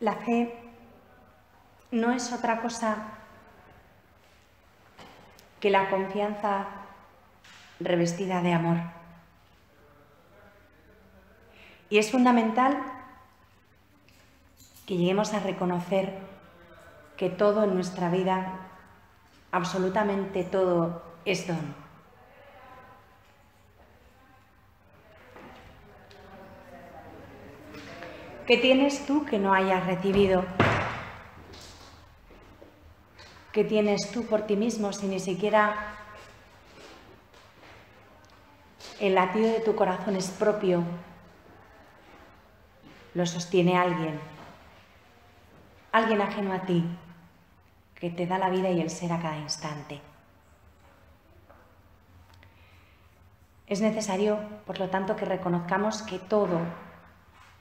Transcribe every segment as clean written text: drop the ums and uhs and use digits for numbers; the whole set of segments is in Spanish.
La fe no es otra cosa que la confianza revestida de amor. Y es fundamental que lleguemos a reconocer que todo en nuestra vida, absolutamente todo, es don. ¿Qué tienes tú que no hayas recibido? ¿Qué tienes tú por ti mismo si ni siquiera el latido de tu corazón es propio? Lo sostiene alguien ajeno a ti, que te da la vida y el ser a cada instante. Es necesario, por lo tanto, que reconozcamos que todo,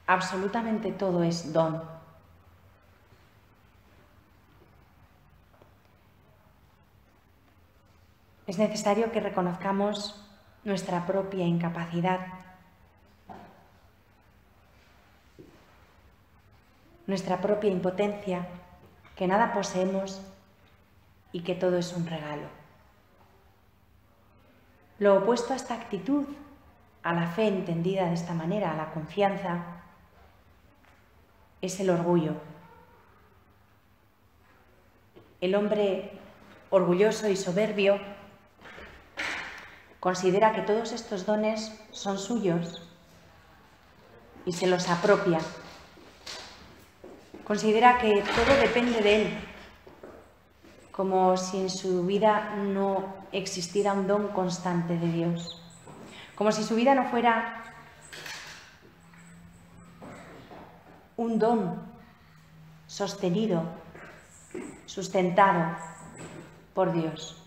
absolutamente todo, es don. Es necesario que reconozcamos nuestra propia incapacidad, nuestra propia impotencia, que nada poseemos y que todo es un regalo. Lo opuesto a esta actitud, a la fe entendida de esta manera, a la confianza, es el orgullo. El hombre orgulloso y soberbio considera que todos estos dones son suyos y se los apropia. Considera que todo depende de él, como si en su vida no existiera un don constante de Dios, como si su vida no fuera un don sostenido, sustentado por Dios.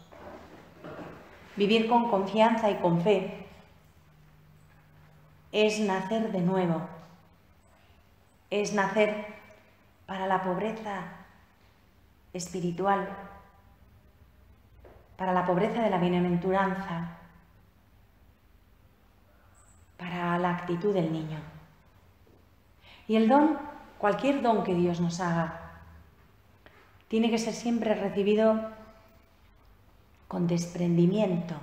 Vivir con confianza y con fe es nacer de nuevo, es nacer para la pobreza espiritual, para la pobreza de la bienaventuranza, para la actitud del niño. Y el don, cualquier don que Dios nos haga, tiene que ser siempre recibido con desprendimiento,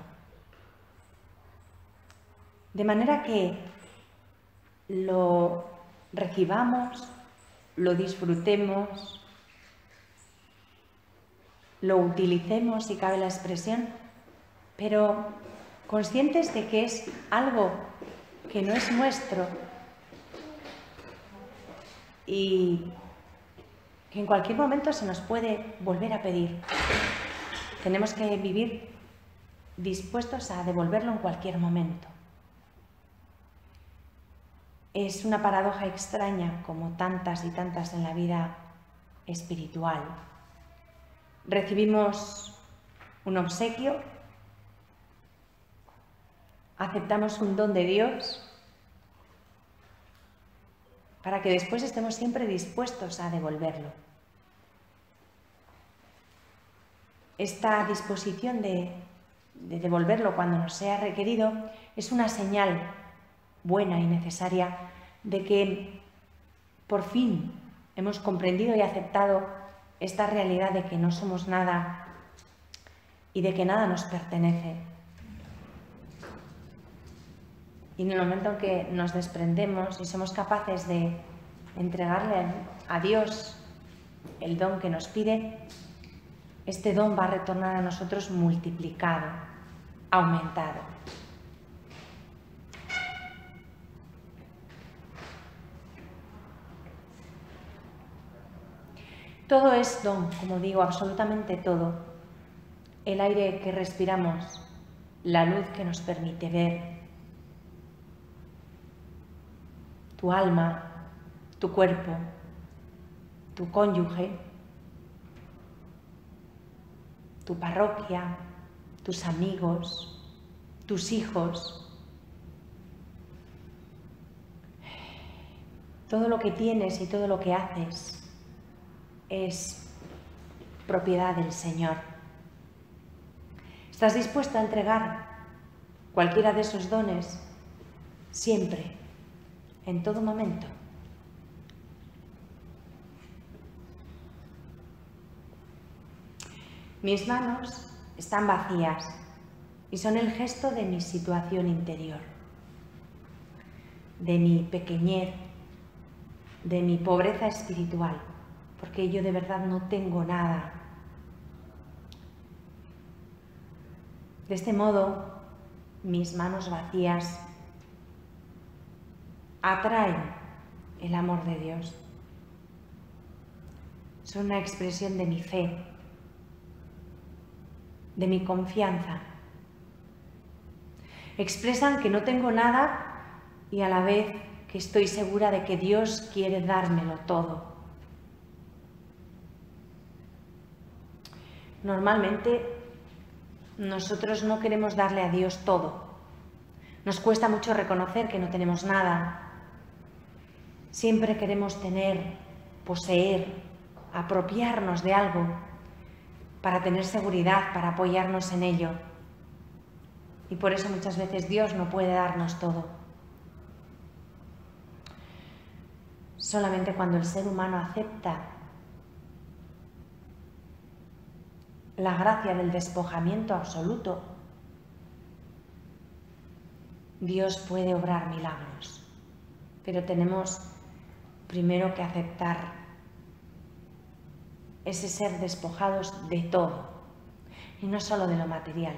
de manera que lo recibamos, lo disfrutemos, lo utilicemos, si cabe la expresión, pero conscientes de que es algo que no es nuestro y que en cualquier momento se nos puede volver a pedir. Tenemos que vivir dispuestos a devolverlo en cualquier momento. Es una paradoja extraña, como tantas y tantas en la vida espiritual. Recibimos un obsequio, aceptamos un don de Dios, para que después estemos siempre dispuestos a devolverlo. Esta disposición de devolverlo cuando nos sea requerido es una señal buena y necesaria de que por fin hemos comprendido y aceptado esta realidad de que no somos nada y de que nada nos pertenece. Y en el momento en que nos desprendemos y somos capaces de entregarle a Dios el don que nos pide, este don va a retornar a nosotros multiplicado, aumentado. Todo es don, como digo, absolutamente todo. El aire que respiramos, la luz que nos permite ver, tu alma, tu cuerpo, tu cónyuge, tu parroquia, tus amigos, tus hijos. Todo lo que tienes y todo lo que haces es propiedad del Señor. ¿Estás dispuesto a entregar cualquiera de esos dones siempre, en todo momento? Mis manos están vacías y son el gesto de mi situación interior, de mi pequeñez, de mi pobreza espiritual, porque yo de verdad no tengo nada. De este modo, mis manos vacías atraen el amor de Dios. Son una expresión de mi fe, de mi confianza. Expresan que no tengo nada y a la vez que estoy segura de que Dios quiere dármelo todo. Normalmente nosotros no queremos darle a Dios todo. Nos cuesta mucho reconocer que no tenemos nada. Siempre queremos tener, poseer, apropiarnos de algo para tener seguridad, para apoyarnos en ello. Y por eso muchas veces Dios no puede darnos todo. Solamente cuando el ser humano acepta la gracia del despojamiento absoluto, Dios puede obrar milagros. Pero tenemos primero que aceptar ese ser despojados de todo, y no solo de lo material,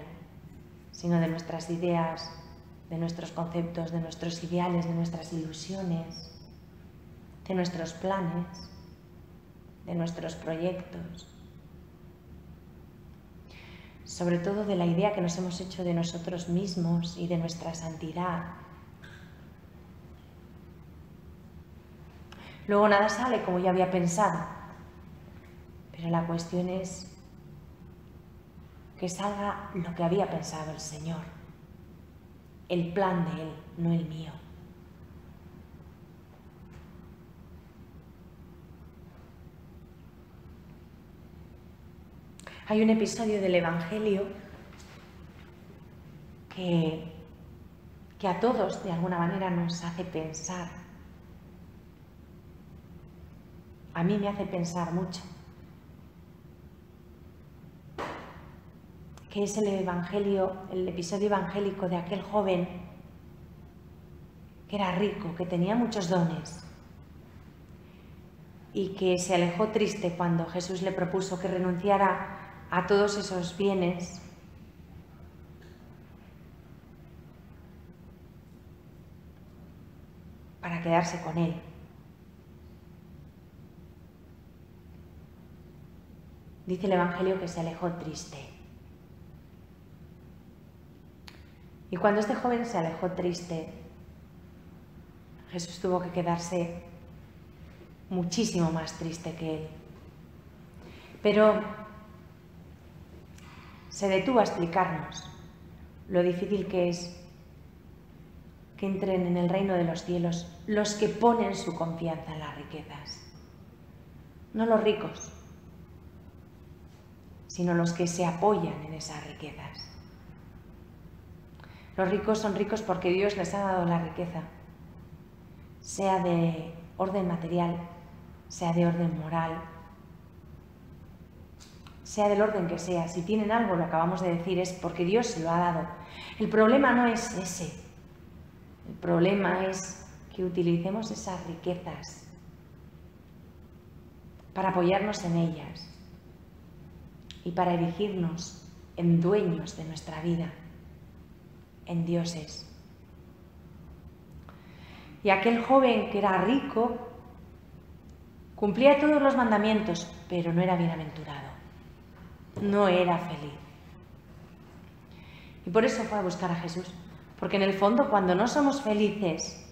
sino de nuestras ideas, de nuestros conceptos, de nuestros ideales, de nuestras ilusiones, de nuestros planes, de nuestros proyectos, sobre todo de la idea que nos hemos hecho de nosotros mismos y de nuestra santidad. Luego nada sale como yo había pensado, pero la cuestión es que salga lo que había pensado el Señor, el plan de Él, no el mío. Hay un episodio del Evangelio que a todos de alguna manera nos hace pensar. A mí me hace pensar mucho. Que es el episodio evangélico de aquel joven que era rico, que tenía muchos dones y que se alejó triste cuando Jesús le propuso que renunciara a todos esos bienes para quedarse con él. Dice el Evangelio que se alejó triste. Y cuando este joven se alejó triste, Jesús tuvo que quedarse muchísimo más triste que él. Pero se detuvo a explicarnos lo difícil que es que entren en el reino de los cielos los que ponen su confianza en las riquezas. No los ricos, sino los que se apoyan en esas riquezas. Los ricos son ricos porque Dios les ha dado la riqueza, sea de orden material, sea de orden moral, sea del orden que sea. Si tienen algo, lo acabamos de decir, es porque Dios se lo ha dado. El problema no es ese. El problema es que utilicemos esas riquezas para apoyarnos en ellas y para erigirnos en dueños de nuestra vida, en dioses. Y aquel joven que era rico cumplía todos los mandamientos, pero no era bienaventurado, no era feliz. Y por eso fue a buscar a Jesús, porque en el fondo cuando no somos felices,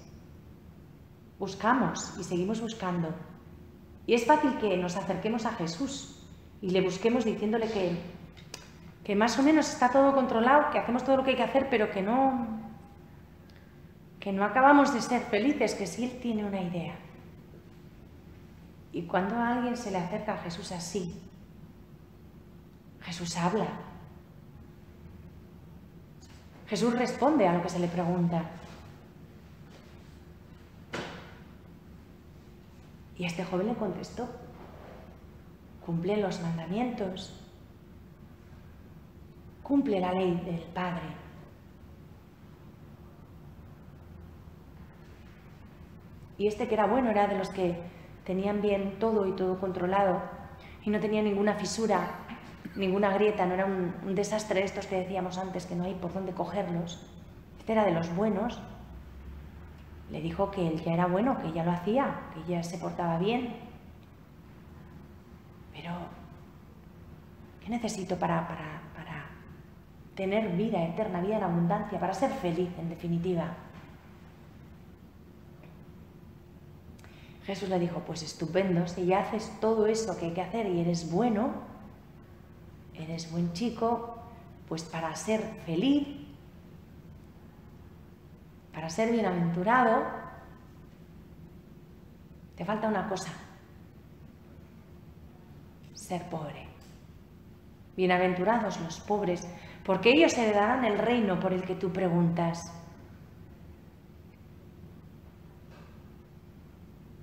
buscamos y seguimos buscando. Y es fácil que nos acerquemos a Jesús y le busquemos diciéndole que más o menos está todo controlado, que hacemos todo lo que hay que hacer, pero que no acabamos de ser felices, que si Él tiene una idea. Y cuando a alguien se le acerca a Jesús así, Jesús habla. Jesús responde a lo que se le pregunta. Y este joven le contestó: cumple los mandamientos, cumple la ley del Padre. Y este que era bueno era de los que tenían bien todo y todo controlado y no tenía ninguna fisura, ninguna grieta, no era un desastre estos que decíamos antes, que no hay por dónde cogerlos. Este era de los buenos. Le dijo que él ya era bueno, que ya lo hacía, que ya se portaba bien. Pero, ¿qué necesito para tener vida eterna, vida en abundancia, para ser feliz, en definitiva? Jesús le dijo, pues estupendo, si ya haces todo eso que hay que hacer y eres bueno, eres buen chico, pues para ser feliz, para ser bienaventurado, te falta una cosa: ser pobre. Bienaventurados los pobres, porque ellos heredarán el reino por el que tú preguntas.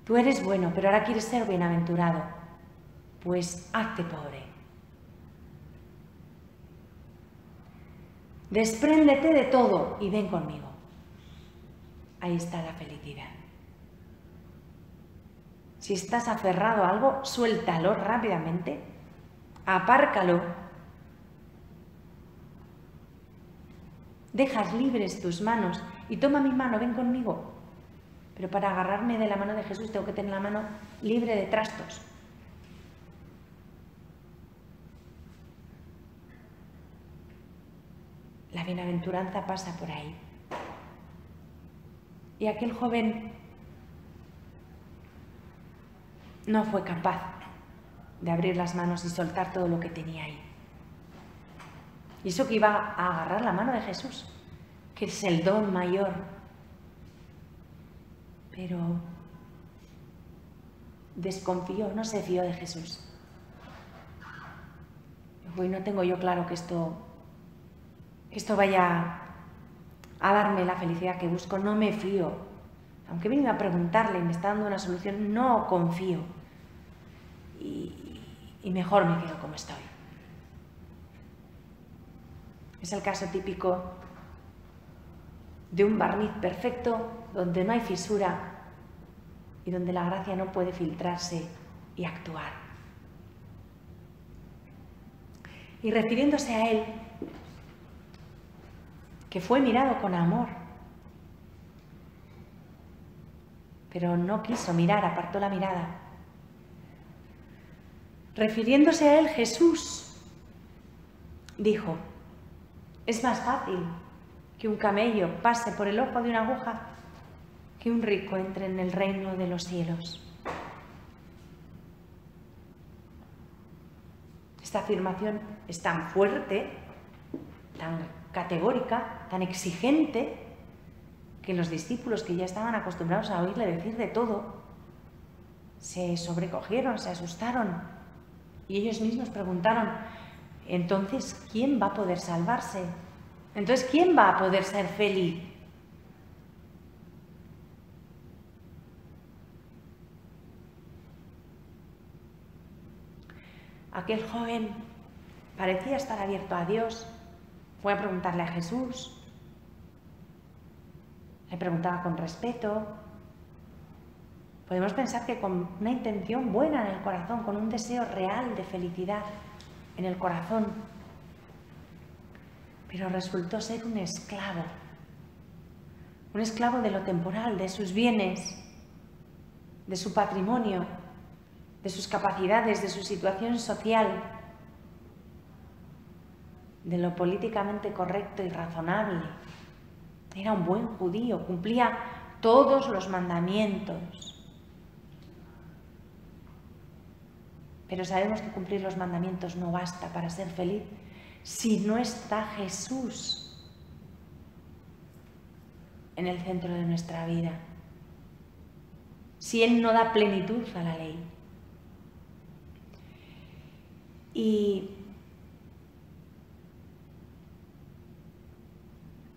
Tú eres bueno, pero ahora quieres ser bienaventurado. Pues hazte pobre. Despréndete de todo y ven conmigo. Ahí está la felicidad. Si estás aferrado a algo, suéltalo rápidamente, apárcalo. Dejas libres tus manos y toma mi mano, ven conmigo. Pero para agarrarme de la mano de Jesús tengo que tener la mano libre de trastos. La bienaventuranza pasa por ahí. Y aquel joven no fue capaz de abrir las manos y soltar todo lo que tenía ahí. Y eso que iba a agarrar la mano de Jesús, que es el don mayor. Pero desconfió, no se fió de Jesús. Hoy no tengo yo claro que esto vaya a darme la felicidad que busco, no me fío. Aunque he venido a preguntarle y me está dando una solución, no confío. Y mejor me quedo como estoy. Es el caso típico de un barniz perfecto donde no hay fisura y donde la gracia no puede filtrarse y actuar. Y refiriéndose a él, que fue mirado con amor, pero no quiso mirar, apartó la mirada. Refiriéndose a él, Jesús dijo: es más fácil que un camello pase por el ojo de una aguja que un rico entre en el reino de los cielos. Esta afirmación es tan fuerte, tan categórica, tan exigente, que los discípulos, que ya estaban acostumbrados a oírle decir de todo, se sobrecogieron, se asustaron y ellos mismos preguntaron: entonces, ¿quién va a poder salvarse? Entonces, ¿quién va a poder ser feliz? Aquel joven parecía estar abierto a Dios. Fue a preguntarle a Jesús. Le preguntaba con respeto. Podemos pensar que con una intención buena en el corazón, con un deseo real de felicidad en el corazón. Pero resultó ser un esclavo de lo temporal, de sus bienes, de su patrimonio, de sus capacidades, de su situación social, de lo políticamente correcto y razonable. Era un buen judío, cumplía todos los mandamientos. Pero sabemos que cumplir los mandamientos no basta para ser feliz si no está Jesús en el centro de nuestra vida, si Él no da plenitud a la ley. Y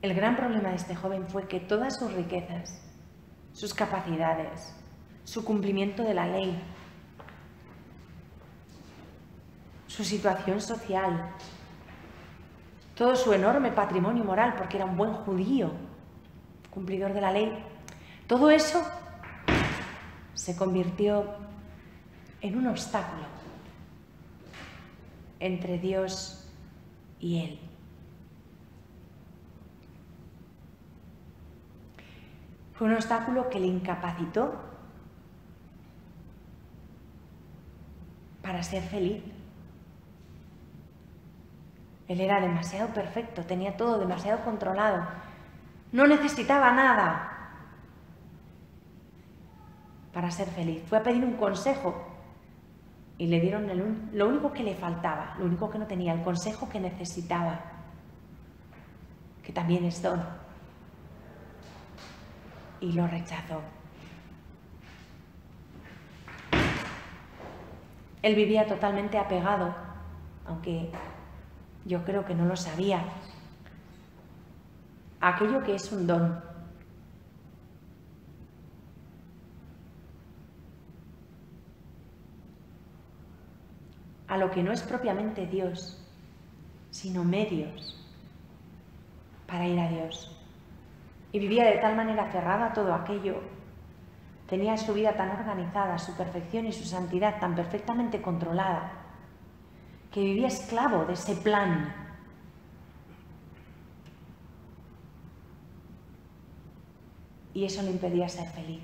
el gran problema de este joven fue que todas sus riquezas, sus capacidades, su cumplimiento de la ley, su situación social, todo su enorme patrimonio moral, porque era un buen judío, cumplidor de la ley, todo eso se convirtió en un obstáculo entre Dios y él. Fue un obstáculo que le incapacitó para ser feliz. Él era demasiado perfecto, tenía todo demasiado controlado, no necesitaba nada para ser feliz. Fue a pedir un consejo y le dieron lo único que le faltaba, lo único que no tenía, el consejo que necesitaba, que también es don. Y lo rechazó. Él vivía totalmente apegado, aunque yo creo que no lo sabía, a aquello que es un don. A lo que no es propiamente Dios, sino medios para ir a Dios. Y vivía de tal manera aferrado a todo aquello, tenía su vida tan organizada, su perfección y su santidad tan perfectamente controlada, que vivía esclavo de ese plan. Y eso le impedía ser feliz.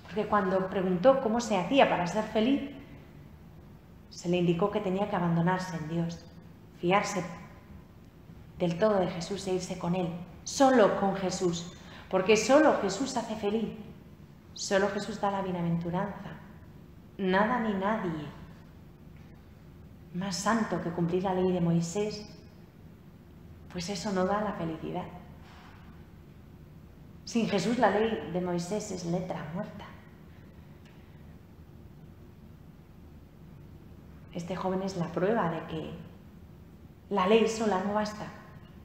Porque cuando preguntó cómo se hacía para ser feliz, se le indicó que tenía que abandonarse en Dios, fiarse del todo de Jesús e irse con Él, solo con Jesús, porque solo Jesús hace feliz, solo Jesús da la bienaventuranza, nada ni nadie más santo que cumplir la ley de Moisés, pues eso no da la felicidad. Sin Jesús la ley de Moisés es letra muerta. Este joven es la prueba de que la ley sola no basta.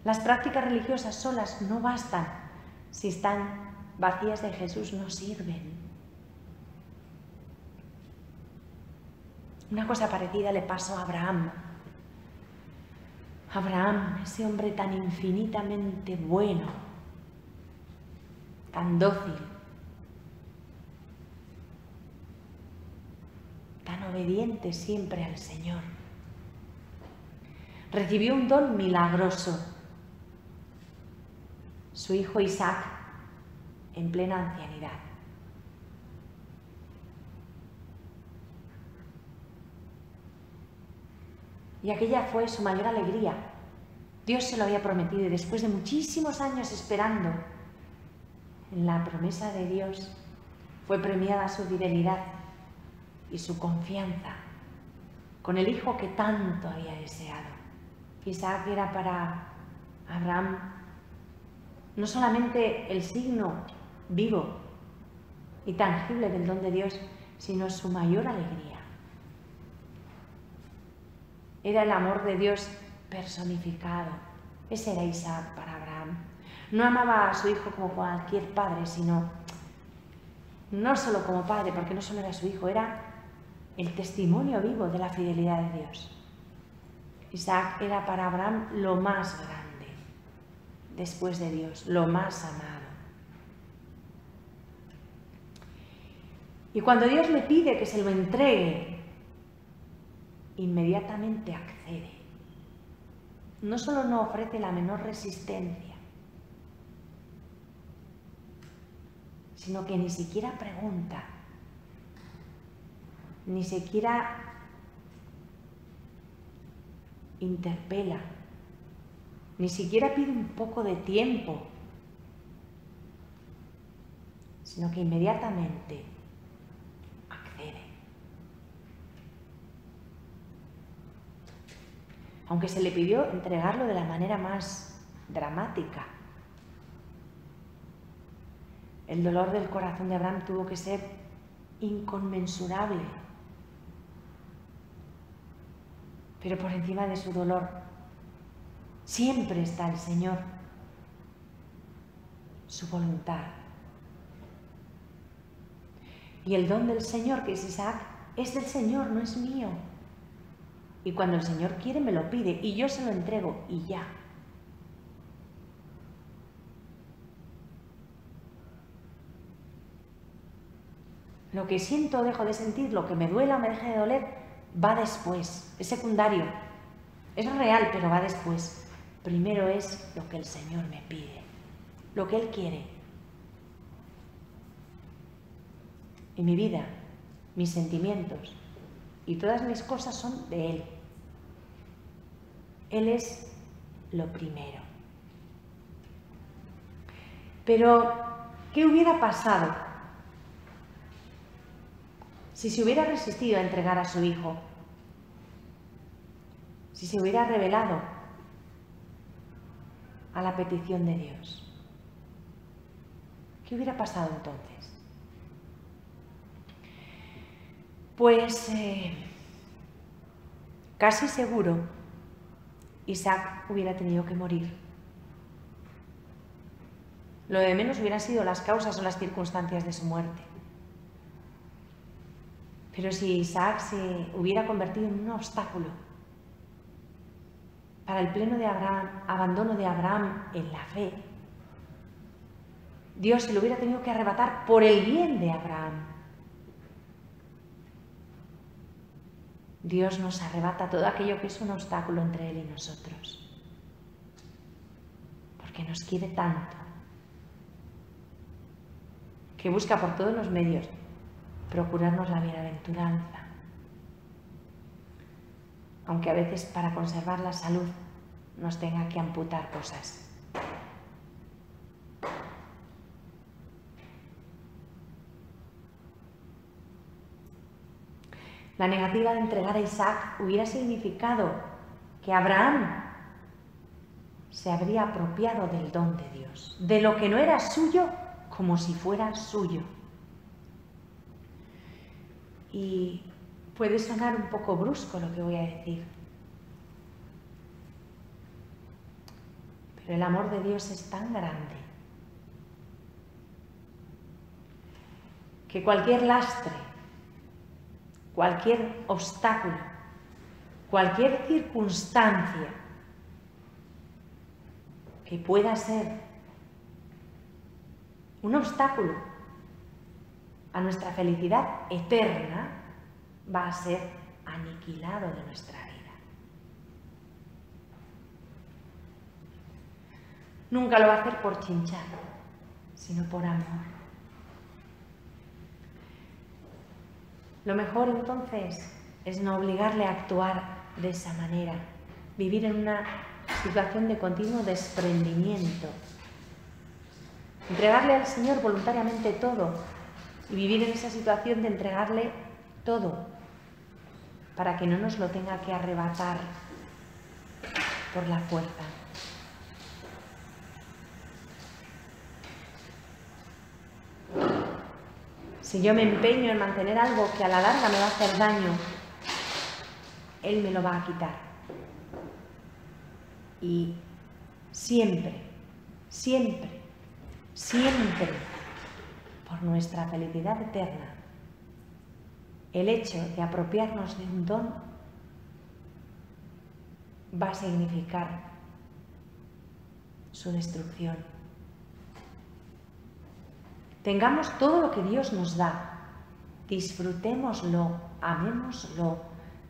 Las prácticas religiosas solas no bastan. Si están vacías de Jesús, no sirven. Una cosa parecida le pasó a Abraham. Abraham, ese hombre tan infinitamente bueno, tan dócil, tan obediente siempre al Señor, recibió un don milagroso. Su hijo Isaac en plena ancianidad. Y aquella fue su mayor alegría. Dios se lo había prometido y después de muchísimos años esperando en la promesa de Dios, fue premiada su fidelidad y su confianza con el hijo que tanto había deseado. Isaac era para Abraham no solamente el signo vivo y tangible del don de Dios, sino su mayor alegría. Era el amor de Dios personificado. Ese era Isaac para Abraham. No amaba a su hijo como cualquier padre, sino no solo como padre, porque no solo era su hijo, era el testimonio vivo de la fidelidad de Dios. Isaac era para Abraham lo más grande, después de Dios, lo más amado. Y cuando Dios le pide que se lo entregue, inmediatamente accede. No solo no ofrece la menor resistencia, sino que ni siquiera pregunta, ni siquiera interpela, ni siquiera pide un poco de tiempo, sino que inmediatamente accede. Aunque se le pidió entregarlo de la manera más dramática, el dolor del corazón de Abraham tuvo que ser inconmensurable. Pero por encima de su dolor, siempre está el Señor, su voluntad. Y el don del Señor, que es Isaac, es del Señor, no es mío. Y cuando el Señor quiere me lo pide y yo se lo entrego y ya. Lo que siento o dejo de sentir, lo que me duela o me deje de doler, va después, es secundario. Es real, pero va después. Primero es lo que el Señor me pide, lo que Él quiere. Y mi vida, mis sentimientos y todas mis cosas son de Él. Él es lo primero. Pero, ¿qué hubiera pasado si se hubiera resistido a entregar a su hijo? Si se hubiera rebelado a la petición de Dios. ¿Qué hubiera pasado entonces? Pues casi seguro Isaac hubiera tenido que morir. Lo de menos hubieran sido las causas o las circunstancias de su muerte. Pero si Isaac se hubiera convertido en un obstáculo para el pleno abandono de Abraham en la fe, Dios se lo hubiera tenido que arrebatar por el bien de Abraham. Dios nos arrebata todo aquello que es un obstáculo entre Él y nosotros, porque nos quiere tanto, que busca por todos los medios procurarnos la bienaventuranza, aunque a veces para conservar la salud nos tenga que amputar cosas. La negativa de entregar a Isaac hubiera significado que Abraham se habría apropiado del don de Dios, de lo que no era suyo, como si fuera suyo. Y puede sonar un poco brusco lo que voy a decir, pero el amor de Dios es tan grande que cualquier lastre, cualquier obstáculo, cualquier circunstancia que pueda ser un obstáculo a nuestra felicidad eterna va a ser aniquilado de nuestra vida. Nunca lo va a hacer por chinchar, sino por amor. Lo mejor entonces es no obligarle a actuar de esa manera, vivir en una situación de continuo desprendimiento, entregarle al Señor voluntariamente todo y vivir en esa situación de entregarle todo para que no nos lo tenga que arrebatar por la fuerza. Si yo me empeño en mantener algo que a la larga me va a hacer daño, Él me lo va a quitar. Y siempre, siempre, siempre, por nuestra felicidad eterna, el hecho de apropiarnos de un don va a significar su destrucción. Tengamos todo lo que Dios nos da, disfrutémoslo, amémoslo,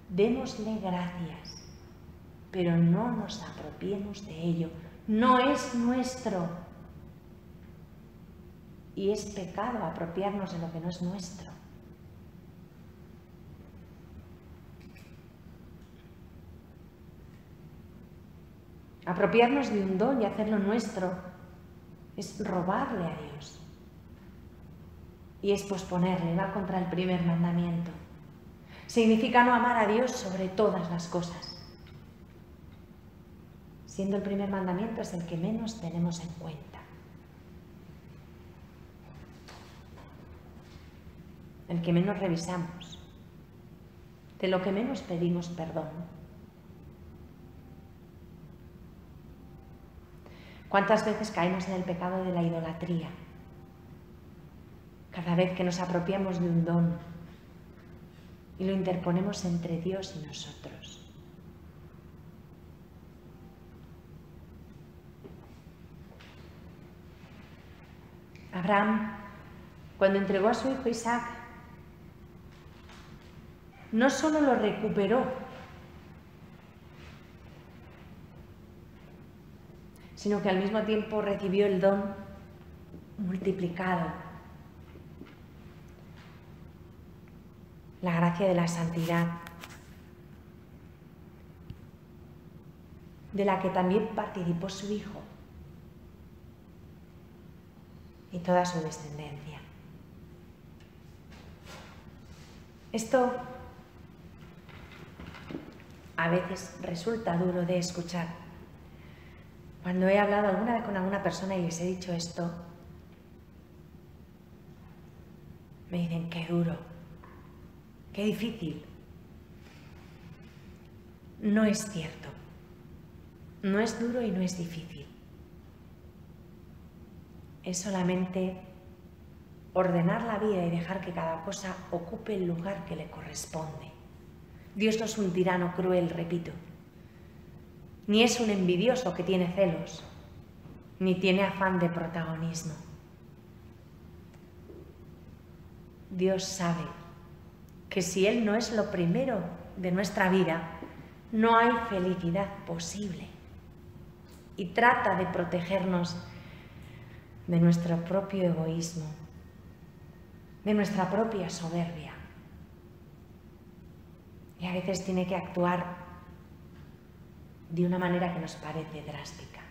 démosle gracias, pero no nos apropiemos de ello, no es nuestro. Y es pecado apropiarnos de lo que no es nuestro. Apropiarnos de un don y hacerlo nuestro es robarle a Dios. Y es posponerle, va contra el primer mandamiento. Significa no amar a Dios sobre todas las cosas. Siendo el primer mandamiento es el que menos tenemos en cuenta. El que menos revisamos. De lo que menos pedimos perdón. ¿Cuántas veces caemos en el pecado de la idolatría? Cada vez que nos apropiamos de un don y lo interponemos entre Dios y nosotros. Abraham, cuando entregó a su hijo Isaac, no solo lo recuperó, sino que al mismo tiempo recibió el don multiplicado, la gracia de la santidad, de la que también participó su hijo y toda su descendencia. Esto a veces resulta duro de escuchar. Cuando he hablado alguna vez con alguna persona y les he dicho esto, me dicen, qué duro, qué difícil. No es cierto. No es duro y no es difícil. Es solamente ordenar la vida y dejar que cada cosa ocupe el lugar que le corresponde. Dios no es un tirano cruel, repito, ni es un envidioso que tiene celos, ni tiene afán de protagonismo. Dios sabe que si Él no es lo primero de nuestra vida, no hay felicidad posible. Y trata de protegernos de nuestro propio egoísmo, de nuestra propia soberbia. Y a veces tiene que actuar de una manera que nos parece drástica.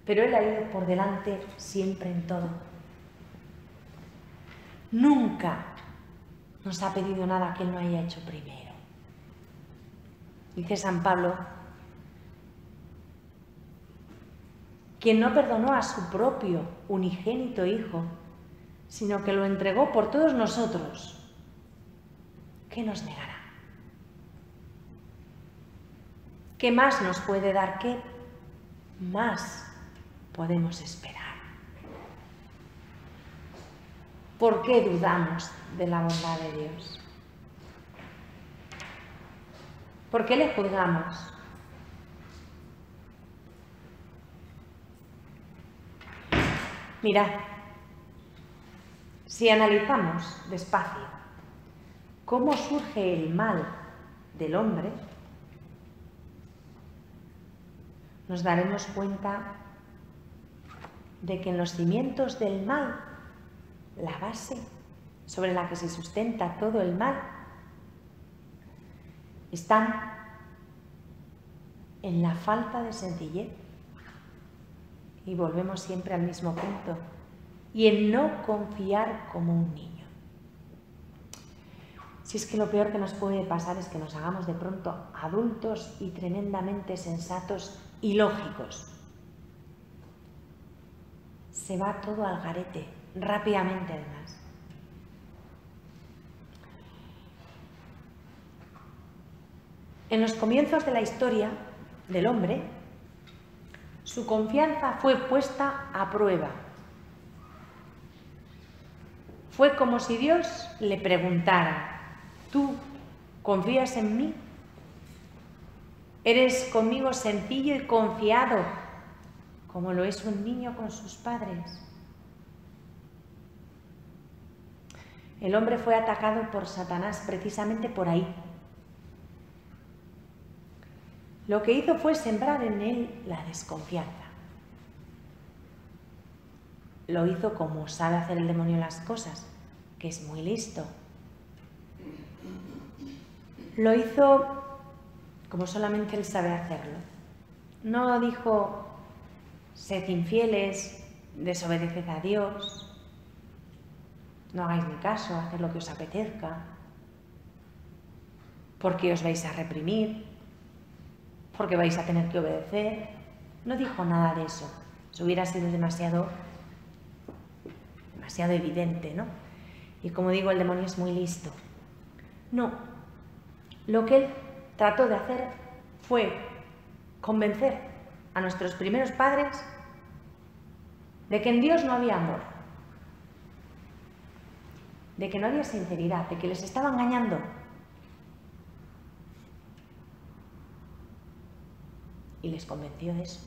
Pero Él ha ido por delante siempre en todo. Nunca nos ha pedido nada que Él no haya hecho primero. Dice San Pablo, quien no perdonó a su propio unigénito Hijo, sino que lo entregó por todos nosotros, ¿qué nos negará? ¿Qué más nos puede dar? ¿Qué más podemos esperar? ¿Por qué dudamos de la bondad de Dios? ¿Por qué le juzgamos? Mirad, si analizamos despacio cómo surge el mal del hombre, nos daremos cuenta de que en los cimientos del mal, la base sobre la que se sustenta todo el mal, están en la falta de sencillez. Y volvemos siempre al mismo punto, y en no confiar como un niño. Si es que lo peor que nos puede pasar es que nos hagamos de pronto adultos y tremendamente sensatos y lógicos. Se va todo al garete, rápidamente además. En los comienzos de la historia del hombre, su confianza fue puesta a prueba. Fue como si Dios le preguntara, ¿tú confías en mí? ¿Eres conmigo sencillo y confiado, como lo es un niño con sus padres? El hombre fue atacado por Satanás precisamente por ahí. Lo que hizo fue sembrar en él la desconfianza. Lo hizo como sabe hacer el demonio las cosas, que es muy listo. Lo hizo como solamente él sabe hacerlo. No dijo, sed infieles, desobedeced a Dios, no hagáis ni caso, haced lo que os apetezca, porque os vais a reprimir, porque vais a tener que obedecer. No dijo nada de eso. Eso hubiera sido demasiado evidente, ¿no? Y como digo, el demonio es muy listo. No. Lo que él trató de hacer fue convencer a nuestros primeros padres de que en Dios no había amor, de que no había sinceridad, de que les estaba engañando. Y les convenció de eso.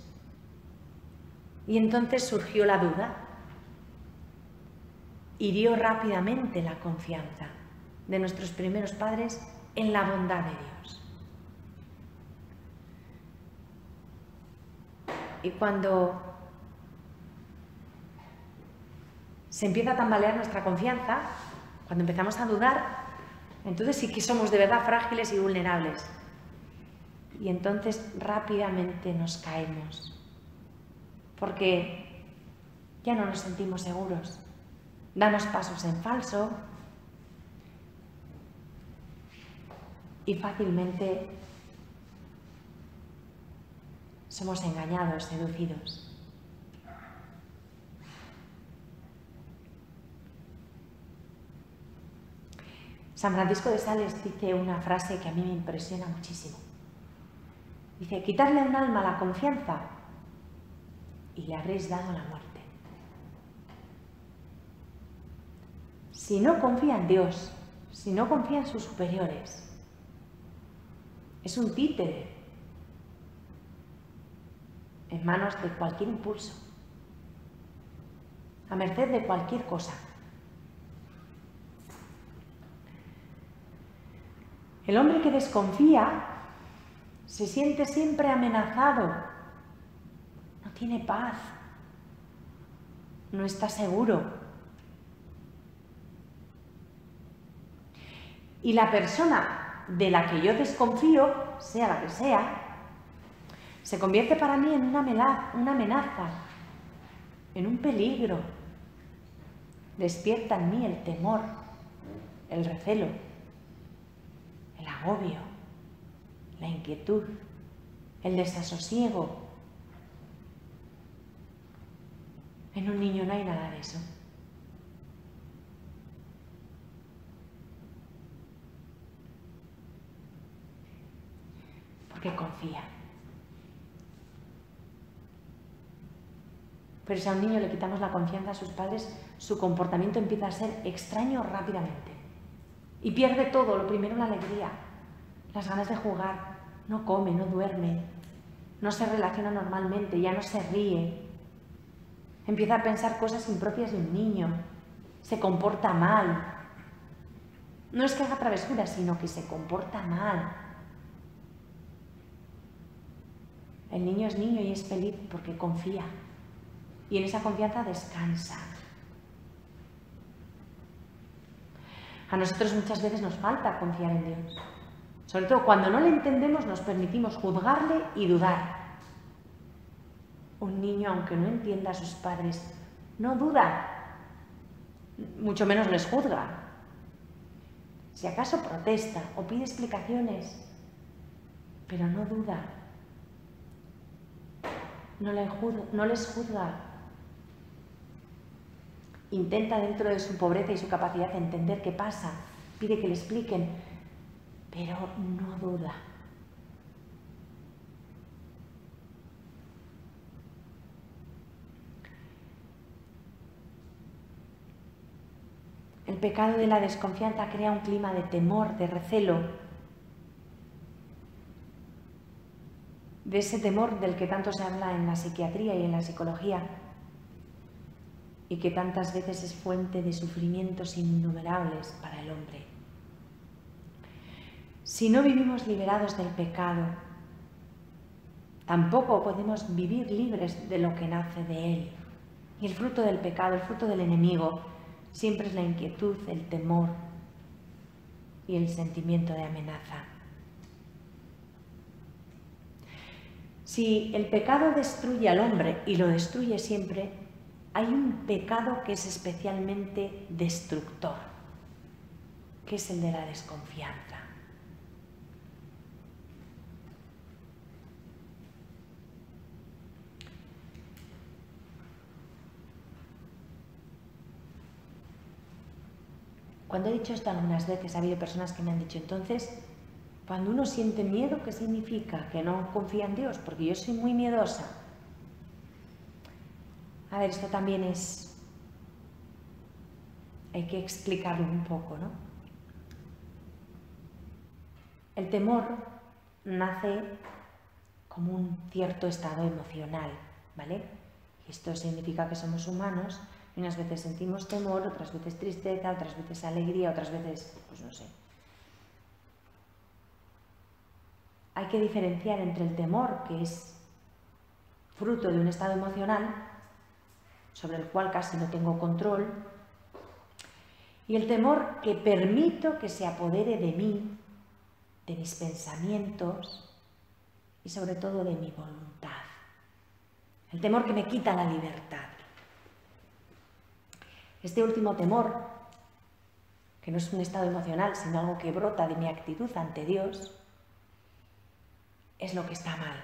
Y entonces surgió la duda. Hirió rápidamente la confianza de nuestros primeros padres en la bondad de Dios. Y cuando se empieza a tambalear nuestra confianza, cuando empezamos a dudar, entonces sí que somos de verdad frágiles y vulnerables. Y entonces rápidamente nos caemos, porque ya no nos sentimos seguros. Damos pasos en falso y fácilmente somos engañados, seducidos. San Francisco de Sales dice una frase que a mí me impresiona muchísimo. Dice, quitarle a un alma la confianza y le habréis dado la muerte. Si no confía en Dios, si no confía en sus superiores, es un títere en manos de cualquier impulso, a merced de cualquier cosa. El hombre que desconfía se siente siempre amenazado, no tiene paz, no está seguro. Y la persona de la que yo desconfío, sea la que sea, se convierte para mí en una amenaza, en un peligro. Despierta en mí el temor, el recelo, el agobio, la inquietud, el desasosiego. En un niño no hay nada de eso. Porque confía. Pero si a un niño le quitamos la confianza a sus padres, su comportamiento empieza a ser extraño rápidamente. Y pierde todo, lo primero la alegría, las ganas de jugar, no come, no duerme, no se relaciona normalmente, ya no se ríe. Empieza a pensar cosas impropias de un niño, se comporta mal. No es que haga travesuras, sino que se comporta mal. El niño es niño y es feliz porque confía. Y en esa confianza descansa. A nosotros muchas veces nos falta confiar en Dios. Sobre todo cuando no le entendemos nos permitimos juzgarle y dudar. Un niño, aunque no entienda a sus padres, no duda, mucho menos les juzga. Si acaso protesta o pide explicaciones, pero no duda, no les juzga. Intenta dentro de su pobreza y su capacidad de entender qué pasa, pide que le expliquen, pero no duda. El pecado de la desconfianza crea un clima de temor, de recelo, de ese temor del que tanto se habla en la psiquiatría y en la psicología y que tantas veces es fuente de sufrimientos innumerables para el hombre. Si no vivimos liberados del pecado, tampoco podemos vivir libres de lo que nace de él. Y el fruto del pecado, el fruto del enemigo, siempre es la inquietud, el temor y el sentimiento de amenaza. Si el pecado destruye al hombre, y lo destruye siempre, hay un pecado que es especialmente destructor, que es el de la desconfianza. Cuando he dicho esto algunas veces, ha habido personas que me han dicho, entonces, cuando uno siente miedo, ¿qué significa? Que no confía en Dios, porque yo soy muy miedosa. A ver, esto también hay que explicarlo un poco, ¿no? El temor nace como un cierto estado emocional, ¿vale? Esto significa que somos humanos y unas veces sentimos temor, otras veces tristeza, otras veces alegría, otras veces, pues no sé. Hay que diferenciar entre el temor, que es fruto de un estado emocional sobre el cual casi no tengo control, y el temor que permito que se apodere de mí, de mis pensamientos y sobre todo de mi voluntad. El temor que me quita la libertad. Este último temor, que no es un estado emocional, sino algo que brota de mi actitud ante Dios, es lo que está mal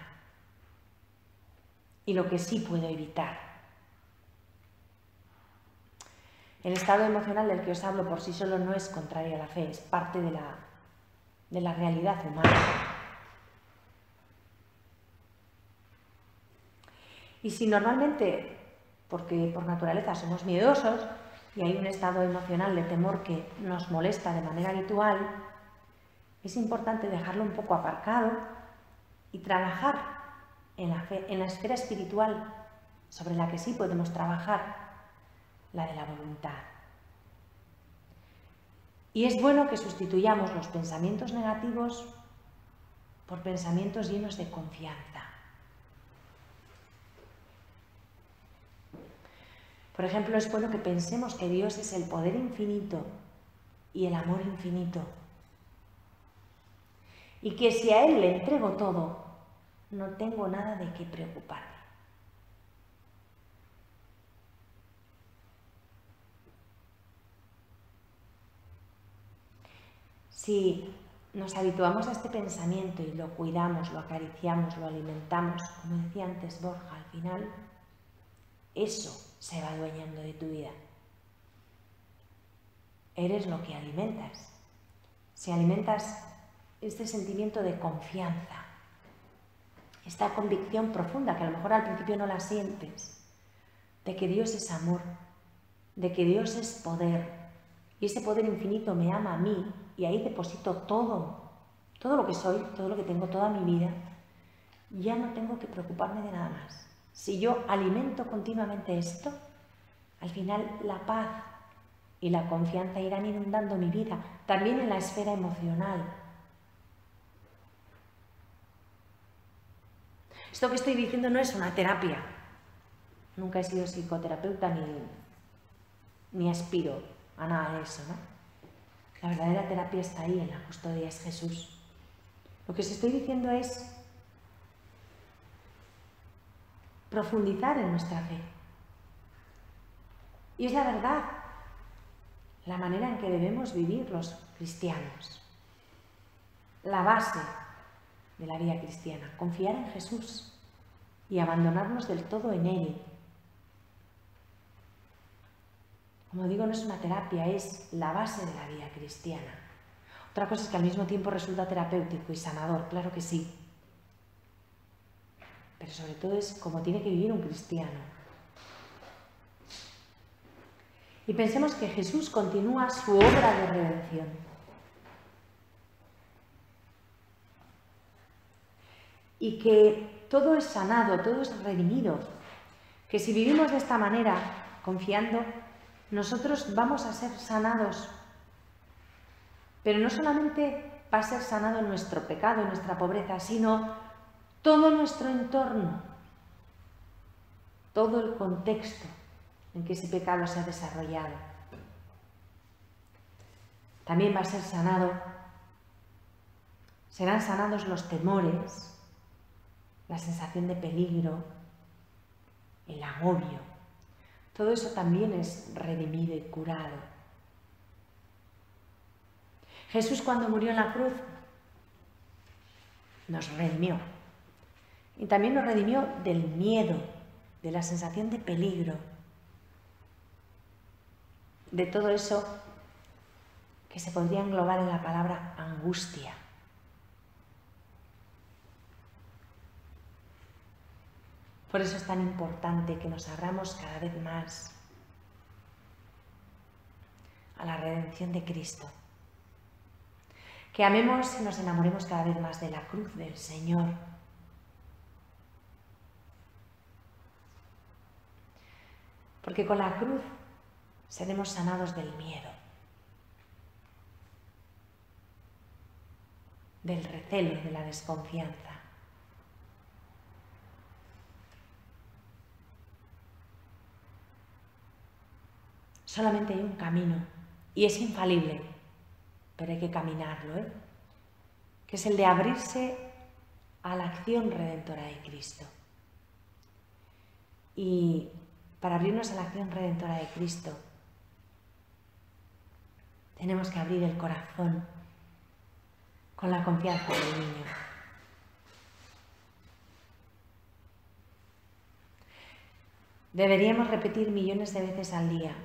y lo que sí puedo evitar. El estado emocional del que os hablo por sí solo no es contrario a la fe, es parte de la realidad humana. Y si normalmente, porque por naturaleza somos miedosos y hay un estado emocional de temor que nos molesta de manera habitual, es importante dejarlo un poco aparcado y trabajar en la fe, en la esfera espiritual sobre la que sí podemos trabajar, la de la voluntad. Y es bueno que sustituyamos los pensamientos negativos por pensamientos llenos de confianza. Por ejemplo, es bueno que pensemos que Dios es el poder infinito y el amor infinito. Y que si a Él le entrego todo, no tengo nada de qué preocuparme. Si nos habituamos a este pensamiento y lo cuidamos, lo acariciamos, lo alimentamos, como decía antes Borja, al final, eso se va adueñando de tu vida. Eres lo que alimentas. Si alimentas este sentimiento de confianza, esta convicción profunda, que a lo mejor al principio no la sientes, de que Dios es amor, de que Dios es poder, y ese poder infinito me ama a mí, y ahí deposito todo lo que soy, todo lo que tengo, toda mi vida, ya no tengo que preocuparme de nada más. Si yo alimento continuamente esto, al final la paz y la confianza irán inundando mi vida, también en la esfera emocional. Esto que estoy diciendo no es una terapia. Nunca he sido psicoterapeuta ni aspiro a nada de eso, ¿no? La verdadera terapia está ahí, en la custodia, es Jesús. Lo que os estoy diciendo es profundizar en nuestra fe. Y es la verdad, la manera en que debemos vivir los cristianos. La base de la vida cristiana, confiar en Jesús y abandonarnos del todo en Él. Como digo, no es una terapia, es la base de la vida cristiana. Otra cosa es que al mismo tiempo resulta terapéutico y sanador, claro que sí. Pero sobre todo es como tiene que vivir un cristiano. Y pensemos que Jesús continúa su obra de redención. Y que todo es sanado, todo es redimido. Que si vivimos de esta manera, confiando, nosotros vamos a ser sanados. Pero no solamente va a ser sanado nuestro pecado, nuestra pobreza, sino todo nuestro entorno, todo el contexto en que ese pecado se ha desarrollado. También va a ser sanado, serán sanados los temores, la sensación de peligro, el agobio. Todo eso también es redimido y curado. Jesús, cuando murió en la cruz, nos redimió. Y también nos redimió del miedo, de la sensación de peligro, de todo eso que se podría englobar en la palabra angustia. Por eso es tan importante que nos abramos cada vez más a la redención de Cristo. Que amemos y nos enamoremos cada vez más de la cruz del Señor. Porque con la cruz seremos sanados del miedo, del recelo, de la desconfianza. Solamente hay un camino y es infalible, pero hay que caminarlo, que es el de abrirse a la acción redentora de Cristo. Y para abrirnos a la acción redentora de Cristo, tenemos que abrir el corazón con la confianza del niño. Deberíamos repetir millones de veces al día: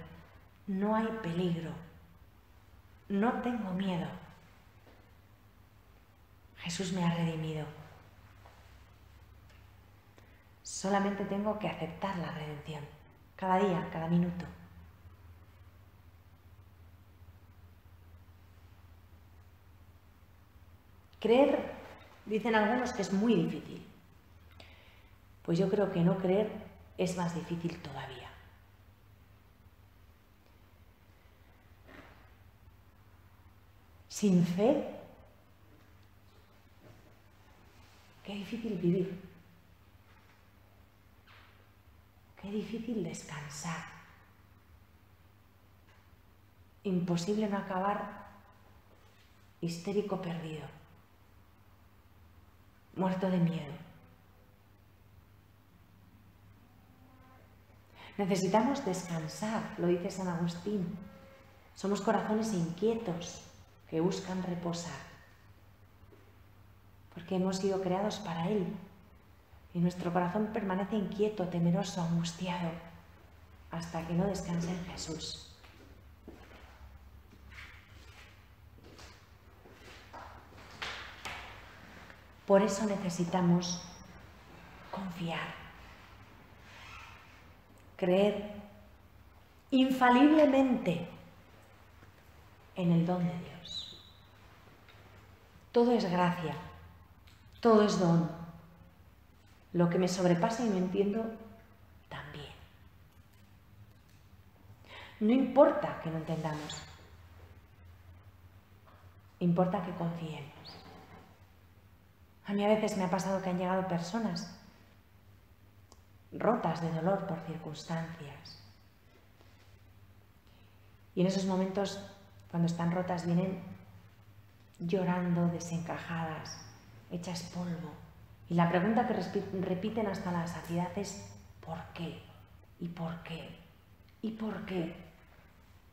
no hay peligro, no tengo miedo. Jesús me ha redimido. Solamente tengo que aceptar la redención, cada día, cada minuto. Creer, dicen algunos, que es muy difícil. Pues yo creo que no creer es más difícil todavía. Sin fe, qué difícil vivir, qué difícil descansar. Imposible no acabar histérico perdido, muerto de miedo. Necesitamos descansar, lo dice San Agustín. Somos corazones inquietos que buscan reposar, porque hemos sido creados para Él y nuestro corazón permanece inquieto, temeroso, angustiado, hasta que no descanse en Jesús. Por eso necesitamos confiar, creer infaliblemente en el don de Dios. Todo es gracia, todo es don. Lo que me sobrepasa y no entiendo, también. No importa que no entendamos, importa que confiemos. A mí a veces me ha pasado que han llegado personas rotas de dolor por circunstancias. Y en esos momentos, cuando están rotas, vienen llorando, desencajadas, hechas polvo. Y la pregunta que repiten hasta la saciedad es: ¿por qué? ¿Y por qué? ¿Y por qué?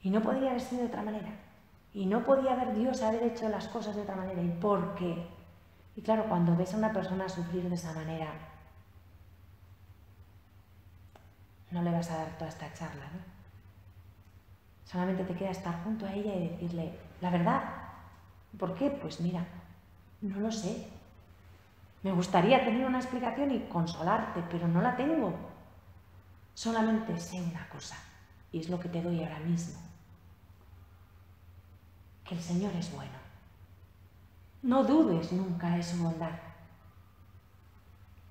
Y no podría haber sido de otra manera. Y no podía haber Dios haber hecho las cosas de otra manera. ¿Y por qué? Y claro, cuando ves a una persona sufrir de esa manera, no le vas a dar toda esta charla, ¿no? Solamente te queda estar junto a ella y decirle la verdad. ¿Por qué? Pues mira, no lo sé. Me gustaría tener una explicación y consolarte, pero no la tengo. Solamente sé una cosa, y es lo que te doy ahora mismo: que el Señor es bueno. No dudes nunca de su bondad.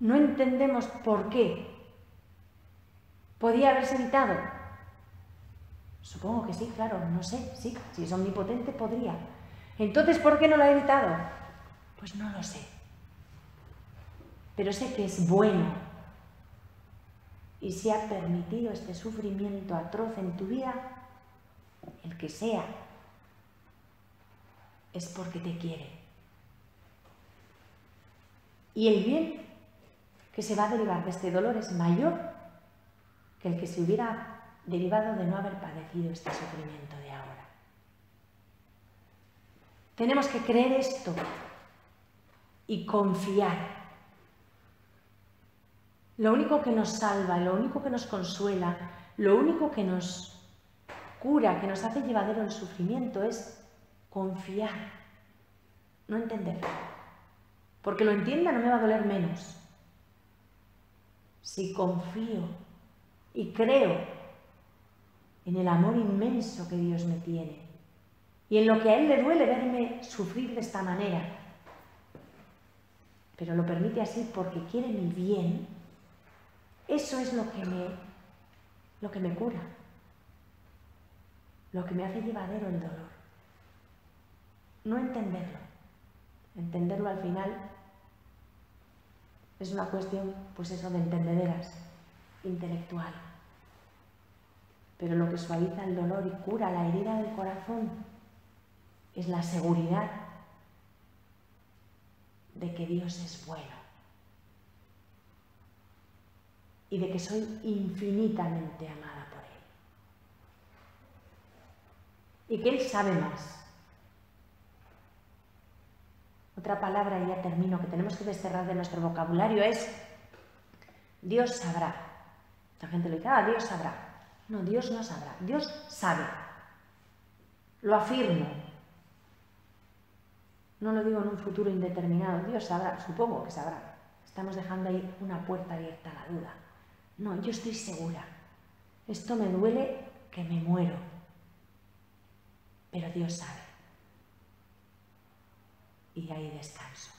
No entendemos por qué. ¿Podía haberse evitado? Supongo que sí, claro, no sé, sí, si es omnipotente podría. Entonces, ¿por qué no lo ha evitado? Pues no lo sé. Pero sé que es bueno. Y si ha permitido este sufrimiento atroz en tu vida, el que sea, es porque te quiere. Y el bien que se va a derivar de este dolor es mayor que el que se hubiera derivado de no haber padecido este sufrimiento de ahora. Tenemos que creer esto y confiar. Lo único que nos salva, lo único que nos consuela, lo único que nos cura, que nos hace llevadero el sufrimiento es confiar, no entender. Porque lo entienda no me va a doler menos. Si confío y creo en el amor inmenso que Dios me tiene y en lo que a Él le duele verme sufrir de esta manera, pero lo permite así porque quiere mi bien, eso es lo que me lo que me cura, lo que me hace llevadero el dolor. No entenderlo. Entenderlo al final es una cuestión, pues eso, de entendederas, intelectual. Pero lo que suaviza el dolor y cura la herida del corazón es la seguridad de que Dios es bueno y de que soy infinitamente amada por Él y que Él sabe más. Otra palabra, y ya termino, que tenemos que desterrar de nuestro vocabulario es Dios sabrá. La gente le dice, Dios sabrá. No, Dios no sabrá, Dios sabe. Lo afirmo. No lo digo en un futuro indeterminado, Dios sabrá, supongo que sabrá. Estamos dejando ahí una puerta abierta a la duda. No, yo estoy segura. Esto me duele que me muero. Pero Dios sabe. Y ahí descanso.